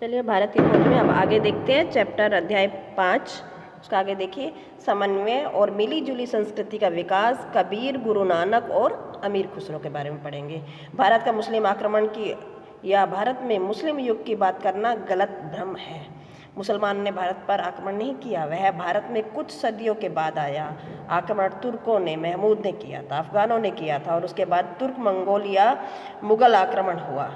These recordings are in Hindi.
चलिए भारत की खोज में अब आगे देखते हैं चैप्टर अध्याय 5। उसका आगे देखिए, समन्वय और मिली जुली संस्कृति का विकास, कबीर, गुरु नानक और अमीर खुसरो के बारे में पढ़ेंगे। भारत का मुस्लिम आक्रमण की या भारत में मुस्लिम युग की बात करना गलत भ्रम है। मुसलमान ने भारत पर आक्रमण नहीं किया, वह भारत में कुछ सदियों के बाद आया। आक्रमण तुर्कों ने, महमूद ने किया था, अफगानों ने किया था और उसके बाद तुर्क मंगोलिया मुगल आक्रमण हुआ।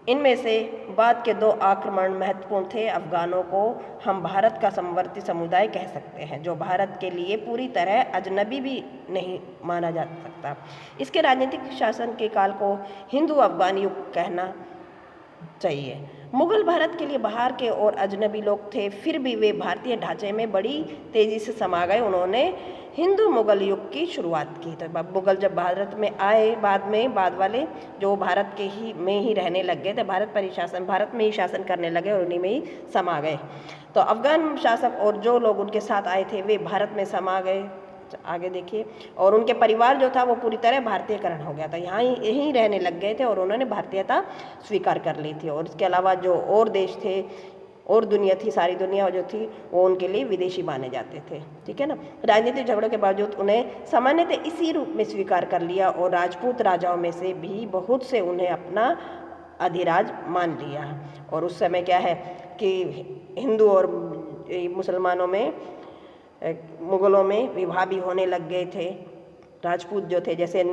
इनमें से बाद के दो आक्रमण महत्वपूर्ण थे। अफगानों को हम भारत का समवर्ती समुदाय कह सकते हैं, जो भारत के लिए पूरी तरह अजनबी भी नहीं माना जा सकता। इसके राजनीतिक शासन के काल को हिंदू अफगान युग कहना चाहिए। मुगल भारत के लिए बाहर के और अजनबी लोग थे, फिर भी वे भारतीय ढांचे में बड़ी तेजी से समा गए। उन्होंने हिंदू मुगल युग की शुरुआत की। तो मुगल जब भारत में आए, बाद वाले जो भारत के ही रहने लग गए थे, भारत में ही शासन करने लगे और उन्हीं में ही समा गए। तो अफगान शासक और जो लोग उनके साथ आए थे वे भारत में समा गए। आगे देखिए, और उनके परिवार जो था वो पूरी तरह भारतीयकरण हो गया था, यहीं रहने लग गए थे और उन्होंने भारतीयता स्वीकार कर ली थी। और इसके अलावा जो और देश थे और दुनिया थी, सारी दुनिया जो थी वो उनके लिए विदेशी माने जाते थे। ठीक है ना। राजनीतिक झगड़ों के बावजूद उन्हें सामान्यतः इसी रूप में स्वीकार कर लिया और राजपूत राजाओं में से भी बहुत से उन्हें अपना अधिराज मान लिया। और उस समय क्या है कि हिंदू और मुसलमानों में, मुगलों में विवाह भी होने लग गए थे। राजपूत जो थे, जैसे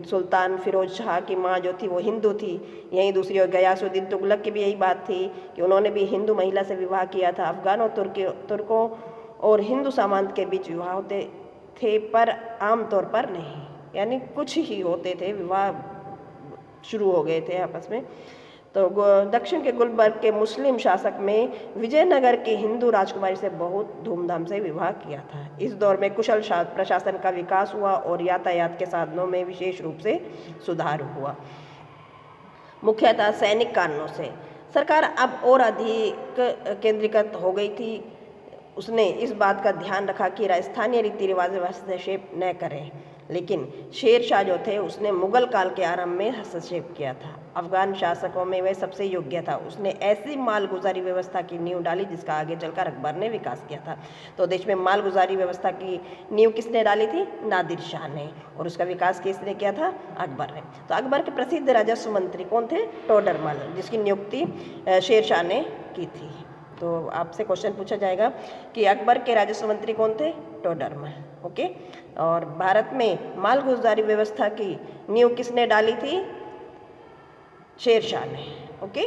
सुल्तान फिरोज शाह की माँ जो थी वो हिंदू थी। यहीं दूसरी ओर गयासुद्दीन तुगलक की भी यही बात थी कि उन्होंने भी हिंदू महिला से विवाह किया था। अफगानों, तुर्कों और हिंदू सामंत के बीच विवाह होते थे, पर आमतौर पर नहीं, यानी कुछ ही होते थे, विवाह शुरू हो गए थे आपस में। तो दक्षिण के गुलबर्ग के मुस्लिम शासक में विजयनगर के हिंदू राजकुमारी से बहुत धूमधाम से विवाह किया था। इस दौर में कुशल प्रशासन का विकास हुआ और यातायात के साधनों में विशेष रूप से सुधार हुआ, मुख्यतः सैनिक कारणों से। सरकार अब और अधिक केंद्रीकृत हो गई थी। उसने इस बात का ध्यान रखा कि राजस्थानीय रीति रिवाज हस्तक्षेप न करें, लेकिन शेर शाह जो थे उसने मुगल काल के आरंभ में हस्तक्षेप किया था। अफगान शासकों में वह सबसे योग्य था। उसने ऐसी मालगुजारी व्यवस्था की नींव डाली जिसका आगे चलकर अकबर ने विकास किया था। तो देश में मालगुजारी व्यवस्था की नींव किसने डाली थी? नादिर शाह ने। और उसका विकास किसने किया था? अकबर ने। तो अकबर के प्रसिद्ध राजस्व मंत्री कौन थे? टोडरमल, जिसकी नियुक्ति शेर शाह ने की थी। तो आपसे क्वेश्चन पूछा जाएगा कि अकबर के राजस्व मंत्री कौन थे? टोडरमल। ओके। और भारत में मालगुजारी व्यवस्था की नींव किसने डाली थी? शेर शाह ने। ओके।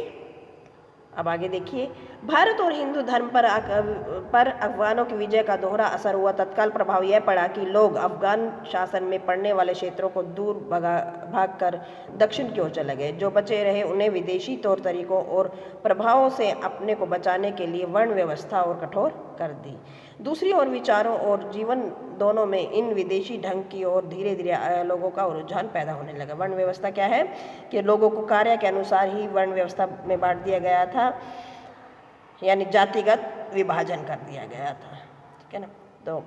अब आगे देखिए, भारत और हिंदू धर्म पर अफगानों की विजय का दोहरा असर हुआ। तत्काल प्रभाव यह पड़ा कि लोग अफगान शासन में पड़ने वाले क्षेत्रों को दूर भागकर दक्षिण की ओर चले गए। जो बचे रहे उन्हें विदेशी तौर तरीकों और प्रभावों से अपने को बचाने के लिए वर्ण व्यवस्था और कठोर कर दी। दूसरी ओर विचारों और जीवन दोनों में इन विदेशी ढंग की ओर धीरे धीरे लोगों का रुझान पैदा होने लगा। वर्ण व्यवस्था क्या है कि लोगों को कार्य के अनुसार ही वर्ण व्यवस्था में बांट दिया गया था, यानी जातिगत विभाजन कर दिया गया था। ठीक है ना। तो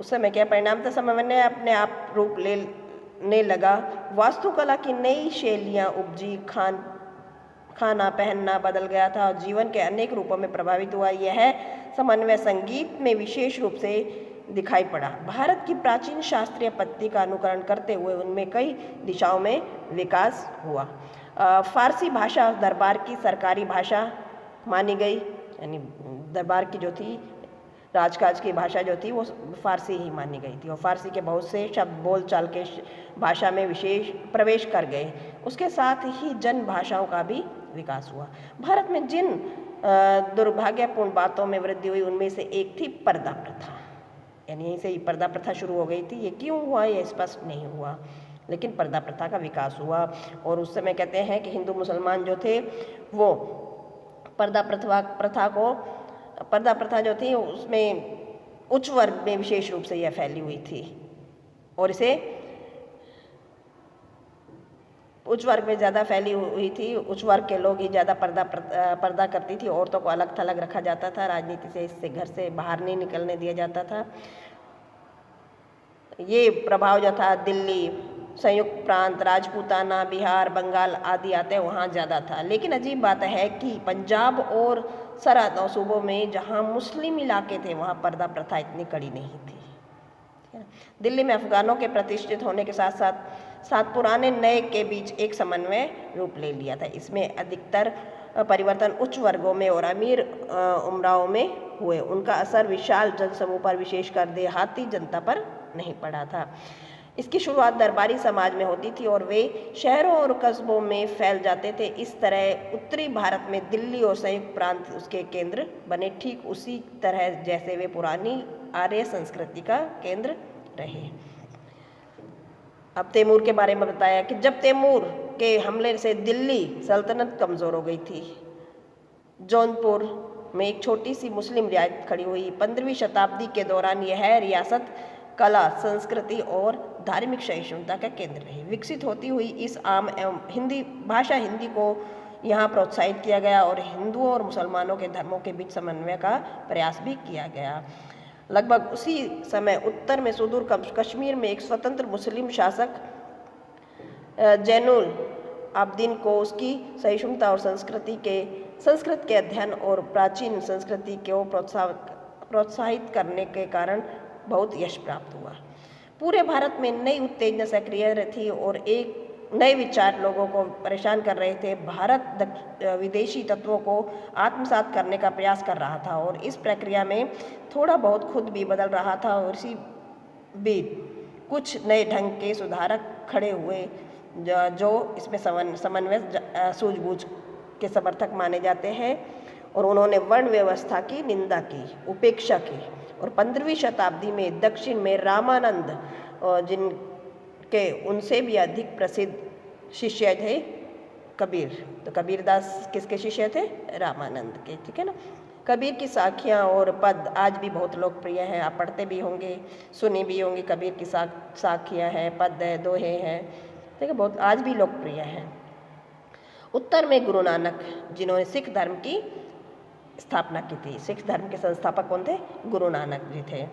उस समय क्या परिणाम था? समन्वय अपने आप रूप लेने लगा। वास्तुकला की नई शैलियाँ उपजी, खाना पहनना बदल गया था और जीवन के अनेक रूपों में प्रभावित हुआ। यह समन्वय संगीत में विशेष रूप से दिखाई पड़ा। भारत की प्राचीन शास्त्रीय पद्धति का अनुकरण करते हुए उनमें कई दिशाओं में विकास हुआ। फारसी भाषा दरबार की सरकारी भाषा मानी गई, यानी दरबार की जो थी, राजकाज की भाषा जो थी वो फारसी ही मानी गई थी। और फारसी के बहुत से शब्द बोलचाल के भाषा में विशेष प्रवेश कर गए। उसके साथ ही जन भाषाओं का भी विकास हुआ। भारत में जिन दुर्भाग्यपूर्ण बातों में वृद्धि हुई उनमें से एक थी पर्दा प्रथा, यानी यहीं से ही पर्दा प्रथा शुरू हो गई थी। ये क्यों हुआ ये स्पष्ट नहीं हुआ, लेकिन पर्दा प्रथा का विकास हुआ। और उस समय कहते हैं कि हिंदू मुसलमान जो थे वो पर्दा प्रथा जो थी उसमें उच्च वर्ग में विशेष रूप से यह फैली हुई थी और इसे उच्च वर्ग में ज़्यादा फैली हुई थी। उच्च वर्ग के लोग ही ज़्यादा पर्दा करती थी। औरतों को अलग थलग रखा जाता था। राजनीति से इससे घर से बाहर नहीं निकलने दिया जाता था। ये प्रभाव जो था दिल्ली, संयुक्त प्रांत, राजपूताना, बिहार, बंगाल आदि आते हैं वहाँ ज़्यादा था। लेकिन अजीब बात है कि पंजाब और सरहद और सूबों में जहाँ मुस्लिम इलाके थे वहाँ पर्दा प्रथा इतनी कड़ी नहीं थी। दिल्ली में अफगानों के प्रतिष्ठित होने के साथ साथ पुराने नए के बीच एक समन्वय रूप ले लिया था। इसमें अधिकतर परिवर्तन उच्च वर्गों में और अमीर उमराव में हुए। उनका असर विशाल जनसमूह पर, विशेषकर देहाती जनता पर नहीं पड़ा था। इसकी शुरुआत दरबारी समाज में होती थी और वे शहरों और कस्बों में फैल जाते थे। इस तरह उत्तरी भारत में दिल्ली और संयुक्त प्रांत उसके केंद्र बने, ठीक उसी तरह जैसे वे पुरानी आर्य संस्कृति का केंद्र रहे। अब तैमूर के बारे में बताया कि जब तैमूर के हमले से दिल्ली सल्तनत कमज़ोर हो गई थी, जौनपुर में एक छोटी सी मुस्लिम रियासत खड़ी हुई। 15वीं शताब्दी के दौरान यह रियासत कला, संस्कृति और धार्मिक सहिष्णुता का केंद्र रही। विकसित होती हुई इस आम एवं हिंदी को यहाँ प्रोत्साहित किया गया और हिंदुओं और मुसलमानों के धर्मों के बीच समन्वय का प्रयास भी किया गया। लगभग उसी समय उत्तर में सुदूर कश्मीर में एक स्वतंत्र मुस्लिम शासक जैनुल आबदीन को उसकी सहिष्णुता और संस्कृत के अध्ययन और प्राचीन संस्कृति को प्रोत्साहित करने के कारण बहुत यश प्राप्त हुआ। पूरे भारत में नई उत्तेजना सक्रिय थी और एक नए विचार लोगों को परेशान कर रहे थे। भारत विदेशी तत्वों को आत्मसात करने का प्रयास कर रहा था और इस प्रक्रिया में थोड़ा बहुत खुद भी बदल रहा था। और इसी बीच कुछ नए ढंग के सुधारक खड़े हुए जो इसमें समन्वय सूझबूझ के समर्थक माने जाते हैं और उन्होंने वर्ण व्यवस्था की निंदा की, उपेक्षा की। और 15वीं शताब्दी में दक्षिण में रामानंद, जिनके उनसे भी अधिक प्रसिद्ध शिष्य थे कबीर, तो कबीरदास किसके शिष्य थे? रामानंद के, ठीक है ना। कबीर की साखियाँ और पद आज भी बहुत लोकप्रिय हैं। आप पढ़ते भी होंगे, सुनी भी होंगी। कबीर की साखियाँ हैं, पद है, दोहे हैं, ठीक है, बहुत आज भी लोकप्रिय हैं। उत्तर में गुरु नानक, जिन्होंने सिख धर्म की स्थापना की थी। सिख धर्म के संस्थापक कौन थे? गुरु नानक जी थे।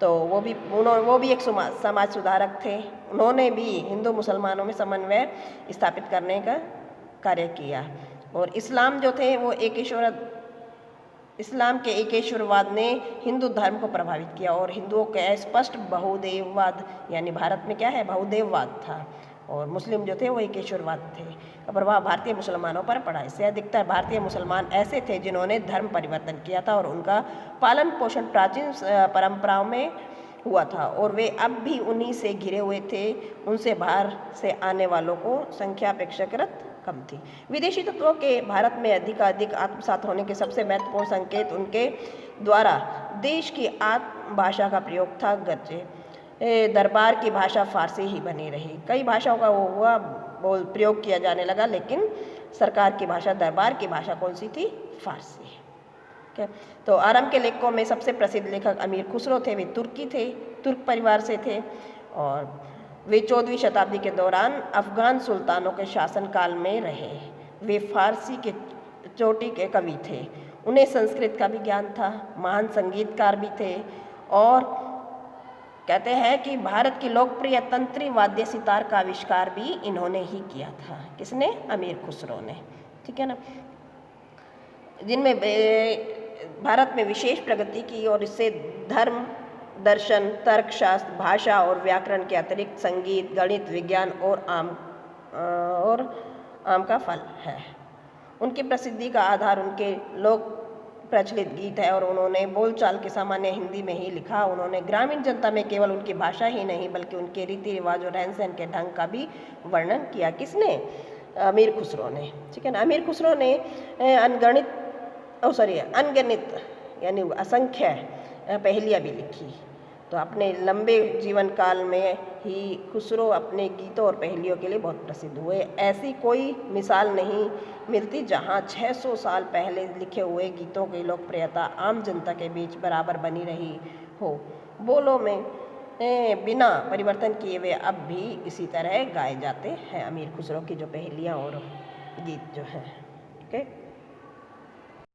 तो वो भी एक समाज सुधारक थे। उन्होंने भी हिंदू मुसलमानों में समन्वय स्थापित करने का कार्य किया। और इस्लाम जो थे वो इस्लाम के एकेश्वरवाद ने हिंदू धर्म को प्रभावित किया और हिंदुओं का स्पष्ट बहुदेववाद, यानी भारत में क्या है? बहुदेववाद था। और मुस्लिम जो थे वो एकेश्वरवाद थे का प्रभाव भारतीय मुसलमानों पर पड़ा। इससे अधिकतर भारतीय मुसलमान ऐसे थे जिन्होंने धर्म परिवर्तन किया था और उनका पालन पोषण प्राचीन परंपराओं में हुआ था और वे अब भी उन्हीं से घिरे हुए थे। उनसे बाहर से आने वालों को संख्या अपेक्षाकृत कम थी। विदेशी तत्वों के भारत में अधिक आत्मसात होने के सबसे महत्वपूर्ण संकेत उनके द्वारा देश की आत्म भाषा का प्रयोग था। गर्जे दरबार की भाषा फारसी ही बनी रही। कई भाषाओं का प्रयोग किया जाने लगा, लेकिन सरकार की भाषा, दरबार की भाषा कौन सी थी? फारसी। ठीक है, तो आरंभ के लेखकों में सबसे प्रसिद्ध लेखक अमीर खुसरो थे। वे तुर्क परिवार से थे और वे 14वीं शताब्दी के दौरान अफगान सुल्तानों के शासनकाल में रहे। वे फारसी के चोटी के कवि थे। उन्हें संस्कृत का भी ज्ञान था। महान संगीतकार भी थे और कहते हैं कि भारत की लोकप्रिय तंत्री वाद्य सितार का आविष्कार भी इन्होंने ही किया था। किसने? अमीर खुसरो ने, ठीक है ना। जिनमें भारत में विशेष प्रगति की और इससे धर्म, दर्शन, तर्कशास्त्र, भाषा और व्याकरण के अतिरिक्त संगीत, गणित, विज्ञान और आम का फल है। उनकी प्रसिद्धि का आधार उनके लोक प्रचलित गीत है और उन्होंने बोलचाल के सामान्य हिंदी में ही लिखा। उन्होंने ग्रामीण जनता में केवल उनकी भाषा ही नहीं बल्कि उनके रीति रिवाज और रहन सहन के ढंग का भी वर्णन किया। किसने? अमीर खुसरो ने, ठीक है ना। अमीर खुसरो ने अनगिनत यानी असंख्य पहेलियाँ भी लिखी। तो अपने लंबे जीवन काल में ही खुसरो अपने गीतों और पहेलियों के लिए बहुत प्रसिद्ध हुए। ऐसी कोई मिसाल नहीं मिलती जहां 600 साल पहले लिखे हुए गीतों की लोकप्रियता आम जनता के बीच बराबर बनी रही हो। बोलों में बिना परिवर्तन किए वे अब भी इसी तरह गाए जाते हैं। अमीर खुसरो की जो पहेलियाँ और गीत जो हैं, ठीक है।